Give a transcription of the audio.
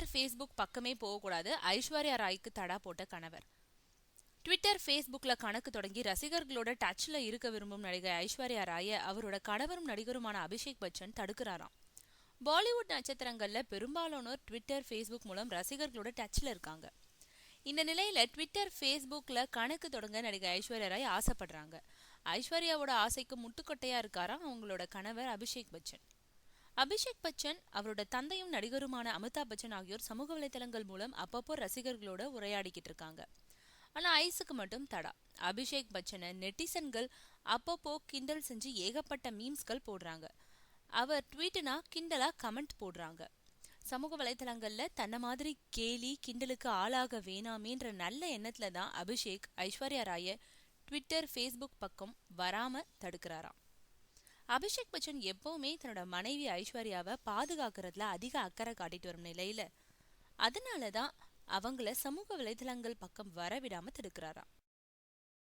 Twitter Facebook பக்கமே போகக்கூடாது, ஐஸ்வர்யா ராய்க்கு தடா போட்ட கணவர். ட்விட்டர் ஃபேஸ்புக்ல கணக்கு தொடங்கி ரசிகர்களோட டச்ல இருக்க விரும்பும் நடிகை ஐஸ்வர்யா ராய அவரோட கணவரும் நடிகருமான அபிஷேக் பச்சன் தடுக்கிறாராம். பாலிவுட் நட்சத்திரங்கள்ல பெரும்பாலானோர் ட்விட்டர் ஃபேஸ்புக் மூலம் ரசிகர்களோட டச்ல இருக்காங்க. இந்த நிலையில ட்விட்டர் ஃபேஸ்புக்ல கணக்கு தொடங்க நடிகை ஐஸ்வர்யா ராய் ஆசைப்படுறாங்க. ஐஸ்வர்யாவோட ஆசைக்கு முட்டுக்கட்டையா இருக்காராம் அவங்களோட கணவர் அபிஷேக் பச்சன். அபிஷேக் பச்சன் அவரோட தந்தையும் நடிகருமான அமிதாப் பச்சன் ஆகியோர் சமூக வலைதளங்கள் மூலம் அப்பப்போ ரசிகர்களோட உரையாடிக்கிட்டு இருக்காங்க. ஆனா ஐஸுக்கு மட்டும் தடா. அபிஷேக் பச்சனை நெட்டிசன்கள் அப்பப்போ கிண்டல் செஞ்சு ஏகப்பட்ட மீம்ஸ்கள் போடுறாங்க. அவர் ட்வீட்னா கிண்டலா கமெண்ட் போடுறாங்க. சமூக வலைதளங்கள்ல தன்ன மாதிரி கேலி கிண்டலுக்கு ஆளாக வேணாமேன்ற நல்ல எண்ணத்துல தான் அபிஷேக் ஐஸ்வர்யா ராய ட்விட்டர் ஃபேஸ்புக் பக்கம் வராம தடுக்கிறாராம். அபிஷேக் பச்சன் எப்பவுமே தன்னோட மனைவி ஐஸ்வர்யாவை பாதுகாக்கிறதுல அதிக அக்கறை காட்டிட்டு வரும் நிலையில அதனாலதான் அவங்கள சமூக வலைதளங்கள் பக்கம் வரவிடாம தடுக்கிறாராம்.